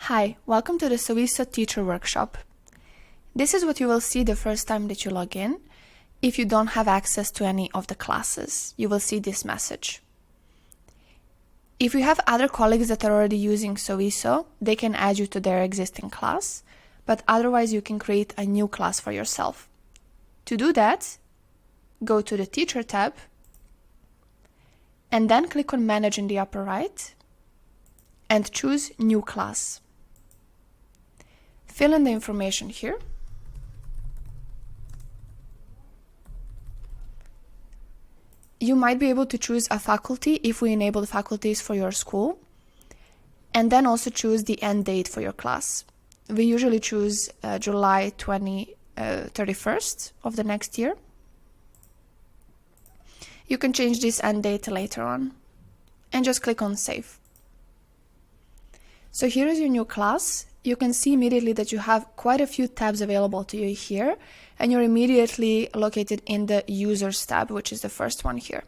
Hi, welcome to the Sowiso Teacher Workshop. This is what you will see the first time that you log in. If you don't have access to any of the classes, you will see this message. If you have other colleagues that are already using Sowiso, they can add you to their existing class, but otherwise you can create a new class for yourself. To do that, go to the Teacher tab and then click on Manage in the upper right and choose New Class. Fill in the information here. You might be able to choose a faculty if we enable faculties for your school, and then also choose the end date for your class. We usually choose July 31st of the next year. You can change this end date later on, and just click on Save. So here is your new class. You can see immediately that you have quite a few tabs available to you here, and you're immediately located in the Users tab, which is the first one here.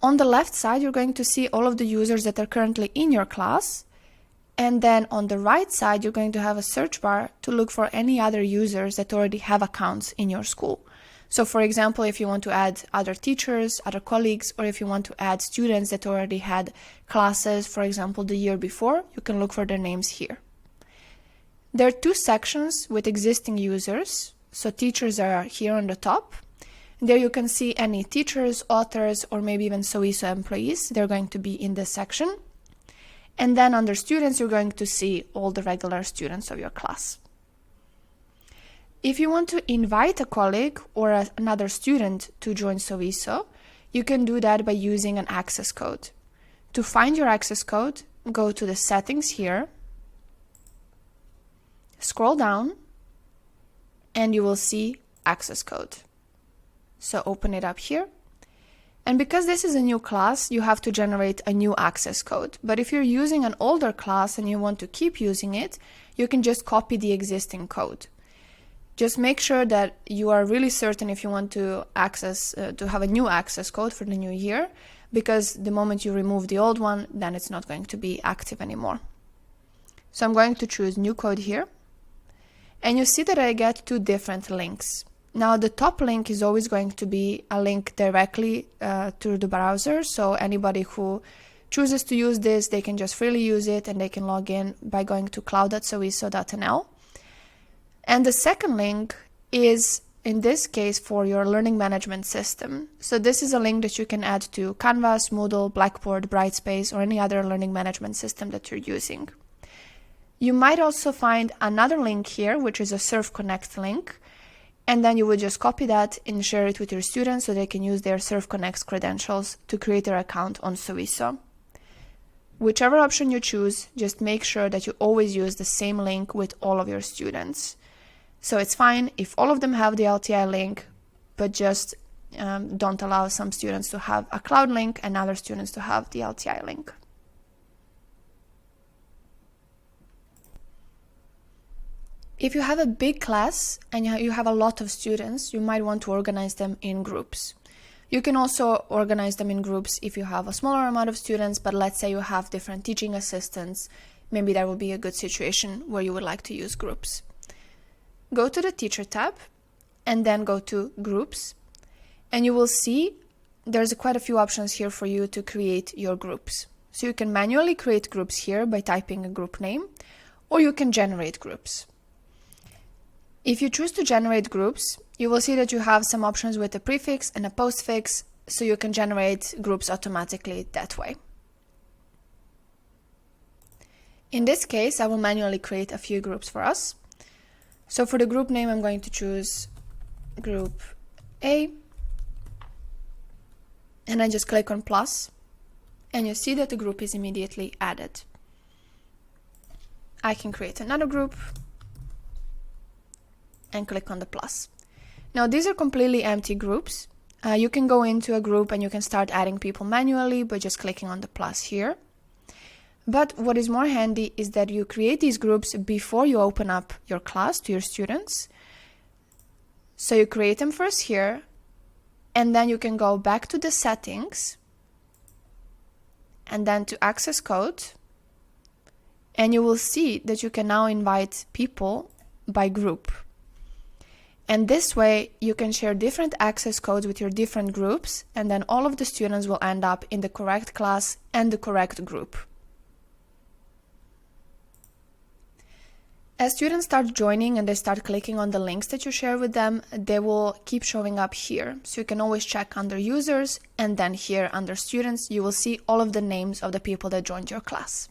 On the left side, you're going to see all of the users that are currently in your class, and then on the right side, you're going to have a search bar to look for any other users that already have accounts in your school. So for example, if you want to add other teachers, other colleagues, or if you want to add students that already had classes, for example, the year before, you can look for their names here. There are two sections with existing users. So teachers are here on the top. There you can see any teachers, authors, or maybe even Sowiso employees. They're going to be in this section. And then under students, you're going to see all the regular students of your class. If you want to invite a colleague or another student to join Sowiso, you can do that by using an access code. To find your access code, go to the settings here, scroll down, and you will see access code. So open it up here. And because this is a new class, you have to generate a new access code. But if you're using an older class and you want to keep using it, you can just copy the existing code. Just make sure that you are really certain if you want to have a new access code for the new year, because the moment you remove the old one, then it's not going to be active anymore. So I'm going to choose new code here. And you see that I get two different links. Now the top link is always going to be a link directly to the browser. So anybody who chooses to use this, they can just freely use it and they can log in by going to cloud.sowiso.nl. And the second link is, in this case, for your learning management system. So this is a link that you can add to Canvas, Moodle, Blackboard, Brightspace, or any other learning management system that you're using. You might also find another link here, which is a Surf Connect link, and then you would just copy that and share it with your students so they can use their Surf Connect credentials to create their account on Sowiso. Whichever option you choose, just make sure that you always use the same link with all of your students. So it's fine if all of them have the LTI link, but just don't allow some students to have a cloud link and other students to have the LTI link. If you have a big class and you have a lot of students, you might want to organize them in groups. You can also organize them in groups if you have a smaller amount of students, but let's say you have different teaching assistants, maybe that would be a good situation where you would like to use groups. Go to the Teacher tab and then go to Groups, and you will see there's quite a few options here for you to create your groups. So you can manually create groups here by typing a group name, or you can generate groups. If you choose to generate groups, you will see that you have some options with a prefix and a postfix, so you can generate groups automatically that way. In this case, I will manually create a few groups for us. So for the group name, I'm going to choose Group A, and I just click on plus, and you see that the group is immediately added. I can create another group and click on the plus. Now these are completely empty groups. You can go into a group and you can start adding people manually by just clicking on the plus here. But what is more handy is that you create these groups before you open up your class to your students. So you create them first here, and then you can go back to the settings, and then to access code, And you will see that you can now invite people by group. And this way you can share different access codes with your different groups, and then all of the students will end up in the correct class and the correct group. As students start joining and they start clicking on the links that you share with them, they will keep showing up here. So you can always check under users, and then here under students, you will see all of the names of the people that joined your class.